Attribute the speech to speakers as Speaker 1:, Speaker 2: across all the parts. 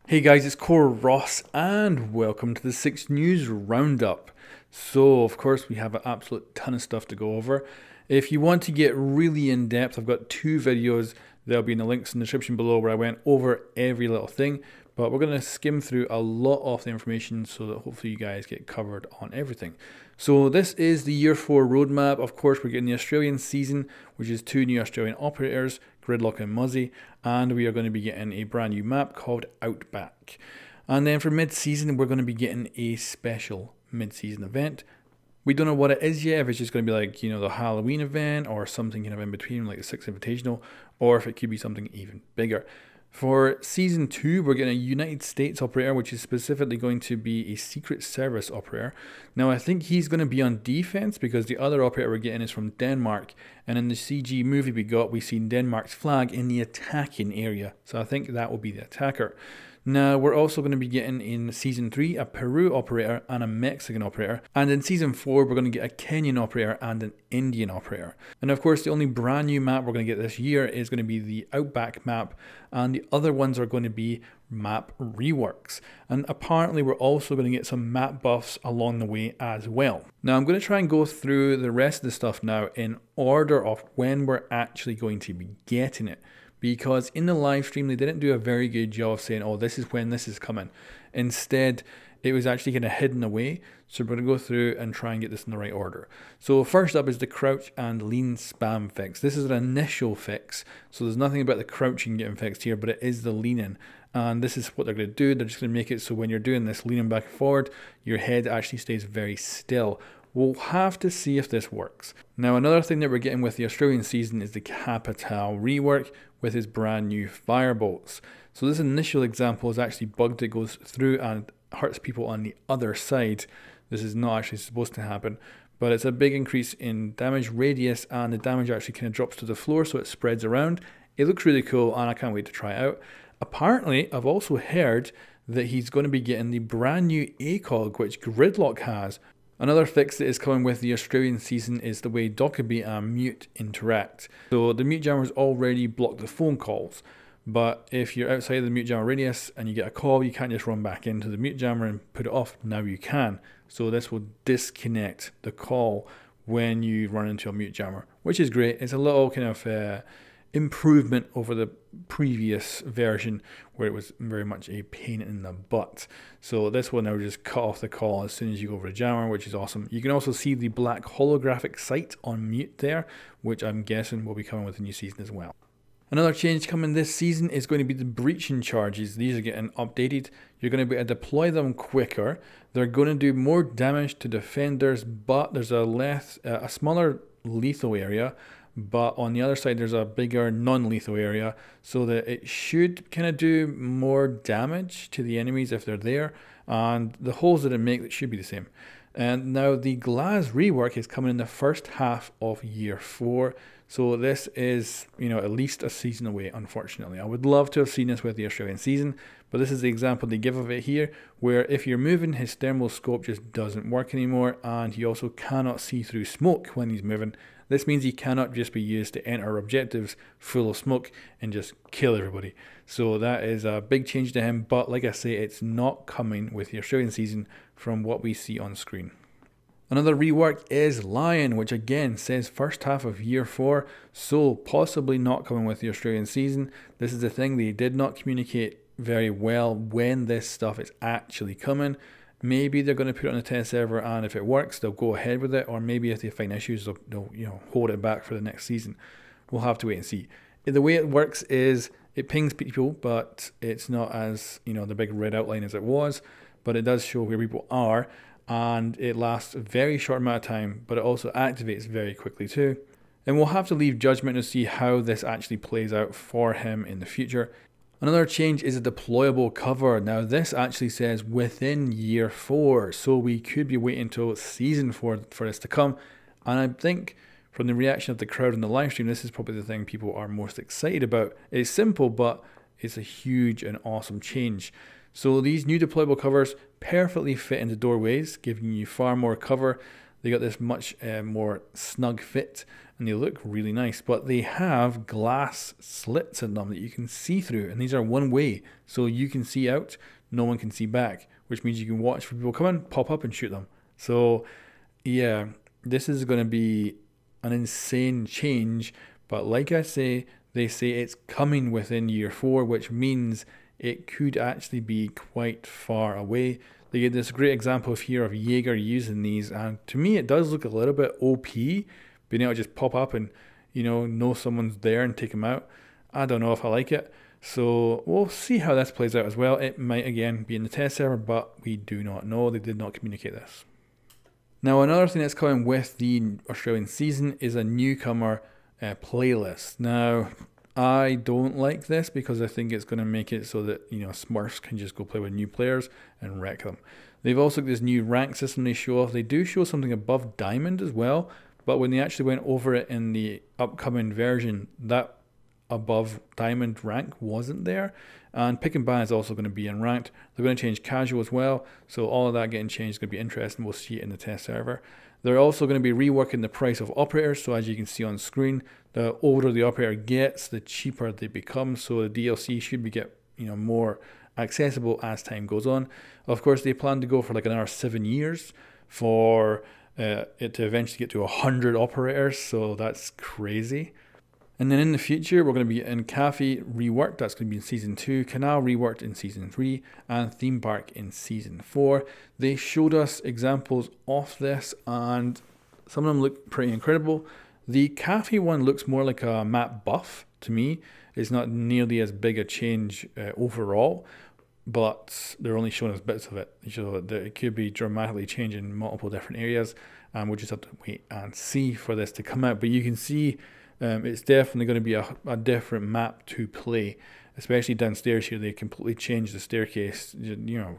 Speaker 1: Hey guys, it's Core Ross and welcome to the 6 News Roundup. So, of course, we have an absolute ton of stuff to go over. If you want to get really in depth, I've got 2 videos. They'll be in the links in the description below where I went over every little thing. But we're going to skim through a lot of the information so that hopefully you guys get covered on everything. So this is the Year 4 roadmap. Of course, we're getting the Australian season, which is 2 new Australian operators, Gridlock and Mozzie, and we are going to be getting a brand new map called Outback. And then for mid-season, we're going to be getting a special mid-season event. We don't know what it is yet, if it's just going to be like, the Halloween event or something kind of in between, like the 6th Invitational, or if it could be something even bigger. For Season 2, we're getting a United States operator, which is specifically going to be a Secret Service operator. Now, I think he's going to be on defense because the other operator we're getting is from Denmark. And in the CG movie we seen Denmark's flag in the attacking area. So I think that will be the attacker. Now, we're also going to be getting in Season 3 a Peru operator and a Mexican operator. And in Season 4, we're going to get a Kenyan operator and an Indian operator. And of course, the only brand new map we're going to get this year is going to be the Outback map. And the other ones are going to be map reworks. And apparently, we're also going to get some map buffs along the way as well. Now, I'm going to try and go through the rest of the stuff now in order of when we're actually going to be getting it. Because in the live stream, they didn't do a very good job of saying, oh, this is when this is coming. Instead, it was actually kind of hidden away. So we're going to go through and try and get this in the right order. So first up is the crouch and lean spam fix. This is an initial fix. So there's nothing about the crouching getting fixed here, but it is the leaning. And this is what they're going to do. They're just going to make it so when you're doing this leaning back and forward, your head actually stays very still. We'll have to see if this works. Now, another thing that we're getting with the Australian season is the Capital rework with his brand new firebolts. So this initial example is actually bugged. It goes through and hurts people on the other side. This is not actually supposed to happen, but it's a big increase in damage radius and the damage actually kind of drops to the floor so it spreads around. It looks really cool and I can't wait to try it out. Apparently, I've also heard that he's going to be getting the brand new ACOG, which Gridlock has. Another fix that is coming with the Australian season is the way Dockerby and Mute interact. So the Mute Jammers already block the phone calls, but if you're outside of the Mute Jammer radius and you get a call, you can't just run back into the Mute Jammer and put it off. Now you can. So this will disconnect the call when you run into a Mute Jammer, which is great. It's a little kind of improvement over the previous version where it was very much a pain in the butt. So this will now just cut off the call as soon as you go over a jammer, which is awesome. You can also see the black holographic sight on mute there, which I'm guessing will be coming with the new season as well. Another change coming this season is going to be the breaching charges. These are getting updated. You're going to be able to deploy them quicker. They're going to do more damage to defenders, but there's a smaller lethal area. But on the other side, there's a bigger non-lethal area, so that it should kind of do more damage to the enemies if they're there. And the holes that it makes should be the same. And now the glass rework is coming in the first half of Year 4. So this is, at least a season away, unfortunately. I would love to have seen this with the Australian season, but this is the example they give of it here, where if you're moving, his thermal scope just doesn't work anymore, and he also cannot see through smoke when he's moving. This means he cannot just be used to enter objectives full of smoke and just kill everybody. So that is a big change to him, but like I say, it's not coming with the Australian season from what we see on screen. Another rework is Lion, which again says first half of Year 4, so possibly not coming with the Australian season. This is the thing, they did not communicate very well when this stuff is actually coming. Maybe they're going to put it on a test server, and if it works, they'll go ahead with it, or maybe if they find issues, they'll hold it back for the next season. We'll have to wait and see. The way it works is it pings people, but it's not as, the big red outline as it was, but it does show where people are, and it lasts a very short amount of time, but it also activates very quickly too. And we'll have to leave judgment to see how this actually plays out for him in the future. Another change is a deployable cover. Now this actually says within Year 4, so we could be waiting until Season 4 for this to come. And I think from the reaction of the crowd in the live stream, this is probably the thing people are most excited about. It's simple, but it's a huge and awesome change. So these new deployable covers perfectly fit into doorways, giving you far more cover. They got this much more snug fit, and they look really nice. But they have glass slits in them that you can see through, and these are one way, so you can see out, no one can see back, which means you can watch for people come in, pop up, and shoot them. So yeah, this is going to be an insane change. But like I say, they say it's coming within year 4, which means it could actually be quite far away. They get this great example here of Jaeger using these, and to me it does look a little bit OP, being able to just pop up and, you know someone's there and take them out. I don't know if I like it, so we'll see how this plays out as well. It might again be in the test server, but we do not know. They did not communicate this. Now another thing that's coming with the Australian season is a newcomer playlist. Now I don't like this because I think it's going to make it so that Smurfs can just go play with new players and wreck them. They've also got this new rank system they show off. They do show something above Diamond as well, but when they actually went over it in the upcoming version, that above Diamond rank wasn't there. And Pick and Ban is also going to be in ranked. They're going to change casual as well, so all of that getting changed is going to be interesting. We'll see it in the test server. They're also going to be reworking the price of operators, so as you can see on screen, the older the operator gets, the cheaper they become, so the DLC should get more accessible as time goes on. Of course, they plan to go for like another 7 years for it to eventually get to 100 operators, so that's crazy. And then in the future, we're going to be in Cafe reworked, that's going to be in Season 2, Canal reworked in Season 3, and Theme Park in Season 4. They showed us examples of this, and some of them look pretty incredible. The Cafe one looks more like a map buff to me. It's not nearly as big a change overall, but they're only showing us bits of it. So that it could be dramatically changing multiple different areas, and we'll just have to wait and see for this to come out. But you can see it's definitely going to be a different map to play, especially downstairs here. They completely changed the staircase,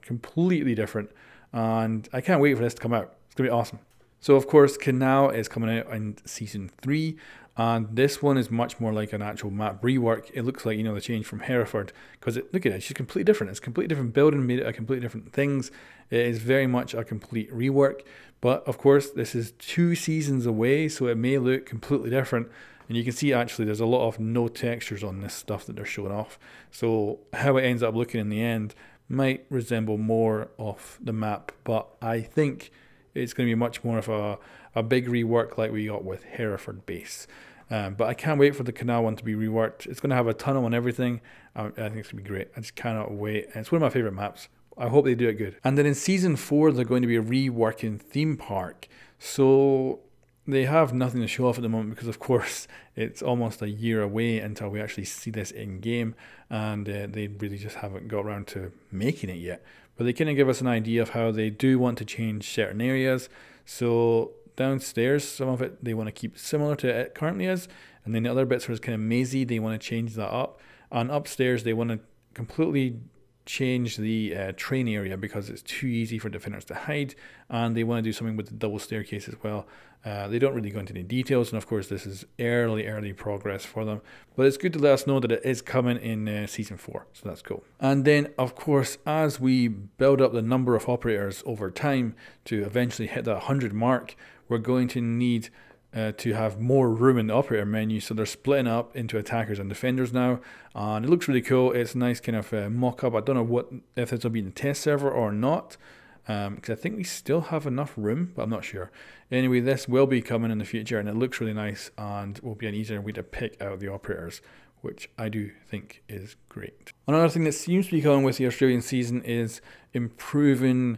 Speaker 1: completely different, and I can't wait for this to come out. It's going to be awesome. So of course, Canal is coming out in Season 3, and this one is much more like an actual map rework. It looks like, the change from Hereford, because look at it, it's just completely different. It's a completely different building, made it a completely different things. It is very much a complete rework, but of course, this is 2 seasons away, so it may look completely different. And you can see actually there's a lot of no textures on this stuff that they're showing off. So how it ends up looking in the end might resemble more of the map, but I think it's going to be much more of a big rework like we got with Hereford base. But I can't wait for the Canal one to be reworked. It's going to have a tunnel and everything. I think it's going to be great. I just cannot wait. And it's one of my favourite maps. I hope they do it good. And then in Season 4, they're going to be reworking Theme Park. So they have nothing to show off at the moment because, of course, it's almost a year away until we actually see this in game, and they really just haven't got around to making it yet. But they kind of give us an idea of how they do want to change certain areas. So downstairs, some of it they want to keep similar to it currently is, and then the other bits where it's kind of mazy, they want to change that up. And upstairs, they want to completely change the train area because it's too easy for defenders to hide, and they want to do something with the double staircase as well. They don't really go into any details, and of course this is early progress for them, but it's good to let us know that it is coming in Season 4, so that's cool. And then of course, as we build up the number of operators over time to eventually hit that 100 mark, we're going to need to have more room in the operator menu, so they're splitting up into attackers and defenders now, and it looks really cool. It's a nice kind of mock-up. I don't know if this will be in the test server or not, because I think we still have enough room, but I'm not sure. Anyway, this will be coming in the future, and it looks really nice, and will be an easier way to pick out the operators, which I do think is great. Another thing that seems to be coming with the Australian season is improving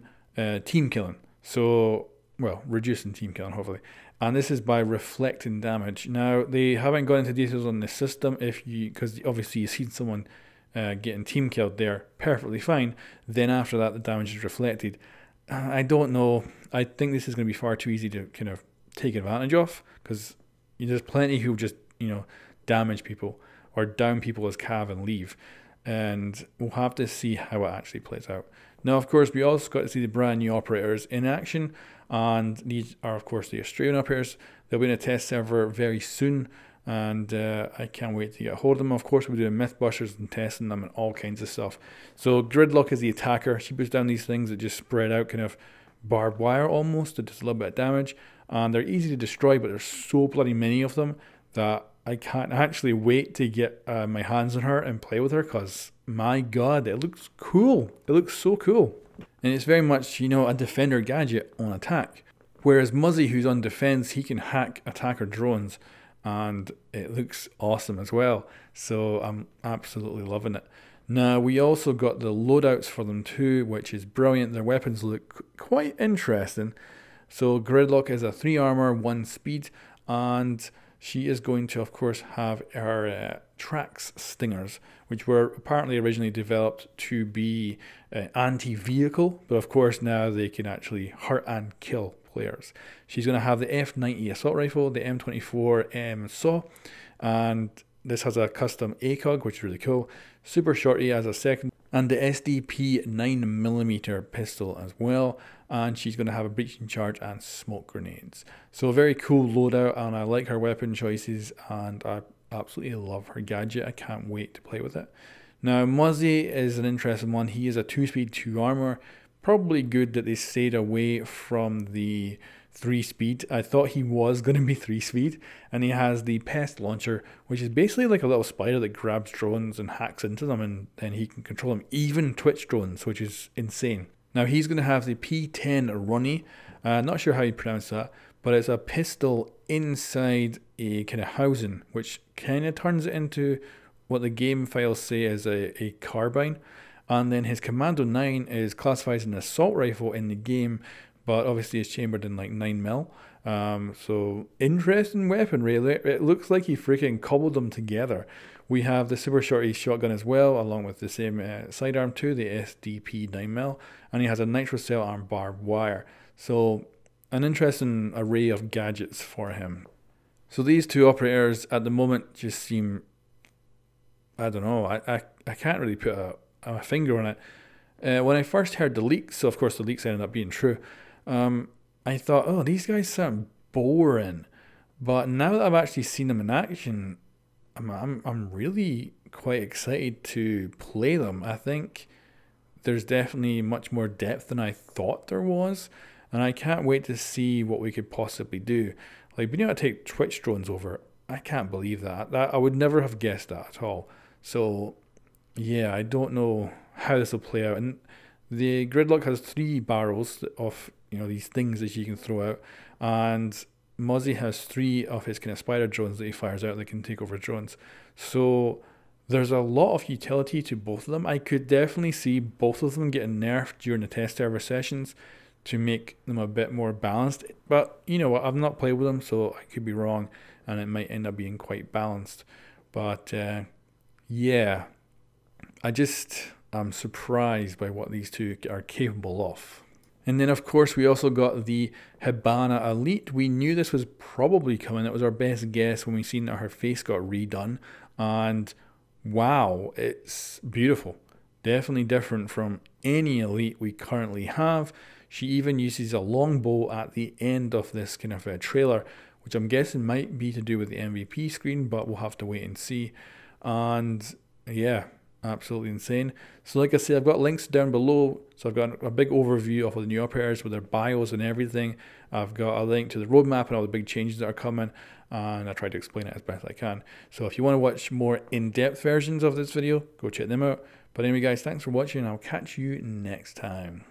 Speaker 1: team killing. So, well, reducing team killing, hopefully. And this is by reflecting damage. Now, they haven't gone into details on the system, because obviously you've seen someone getting team killed there perfectly fine. Then after that, the damage is reflected. I don't know. I think this is going to be far too easy to kind of take advantage of, because there's plenty who just, damage people or down people as cav and leave. And we'll have to see how it actually plays out. Now, of course, we also got to see the brand new operators in action, and these are, of course, the Australian operators. They'll be in a test server very soon, and I can't wait to get a hold of them. Of course, we're doing Mythbusters and testing them and all kinds of stuff. So Gridlock is the attacker. She puts down these things that just spread out, kind of barbed wire almost, that does a little bit of damage. and they're easy to destroy, but there's so bloody many of them that I can't actually wait to get my hands on her and play with her, because my god, it looks cool. It looks so cool. And it's very much, you know, a defender gadget on attack. Whereas Mozzie, who's on defense, he can hack attacker drones, and it looks awesome as well. So I'm absolutely loving it. Now, we also got the loadouts for them too, which is brilliant. Their weapons look quite interesting. So Gridlock is a 3 armor, 1 speed, and she is going to, of course, have her Trax Stingers, which were apparently originally developed to be anti-vehicle, but of course now they can actually hurt and kill players. She's going to have the F90 assault rifle, the M24 SAW, and this has a custom ACOG, which is really cool. Super Shorty as a second, and the SDP 9mm pistol as well. And she's going to have a breaching charge and smoke grenades. So a very cool loadout, and I like her weapon choices, and I absolutely love her gadget. I can't wait to play with it. Now, Mozzie is an interesting one. He is a 2-speed, 2 armor. Probably good that they stayed away from the 3-speed. I thought he was going to be 3-speed, and he has the pest launcher, which is basically like a little spider that grabs drones and hacks into them, and then he can control them, even Twitch drones, which is insane. Now he's going to have the P10 Runny. Not sure how you pronounce that, but it's a pistol inside a kind of housing, which kind of turns it into what the game files say is a carbine. And then his Commando 9 is classified as an assault rifle in the game, but obviously it's chambered in like 9mm. So interesting weapon, really. It looks like he freaking cobbled them together. We have the Super Shorty shotgun as well, along with the same sidearm too, the SDP 9mm, and he has a nitro cell arm barbed wire. So an interesting array of gadgets for him. So these two operators at the moment just seem, I don't know, I can't really put a finger on it. When I first heard the leaks, so of course the leaks ended up being true, I thought, oh, these guys sound boring. But now that I've actually seen them in action, I'm really quite excited to play them. I think there's definitely much more depth than I thought there was, and I can't wait to see what we could possibly do. Like being able to take Twitch drones over, I can't believe that. I would never have guessed that at all. So yeah, I don't know how this will play out. And the Gridlock has 3 barrels of, you know, these things that you can throw out, and Mozzie has 3 of his kind of spider drones that he fires out that can take over drones. So there's a lot of utility to both of them. I could definitely see both of them getting nerfed during the test server sessions to make them a bit more balanced. But you know what, I've not played with them, so I could be wrong, and it might end up being quite balanced. But yeah, I'm surprised by what these two are capable of. And then, of course, we also got the Hibana Elite. We knew this was probably coming. It was our best guess when we seen that her face got redone. And wow, it's beautiful. Definitely different from any Elite we currently have. She even uses a longbow at the end of this kind of trailer, which I'm guessing might be to do with the MVP screen, but we'll have to wait and see. And yeah, absolutely insane. So like I said, I've got links down below. So I've got a big overview of all the new operators with their bios and everything. I've got a link to the roadmap and all the big changes that are coming, and I try to explain it as best I can. So if you want to watch more in-depth versions of this video, go check them out. But anyway guys, thanks for watching, and I'll catch you next time.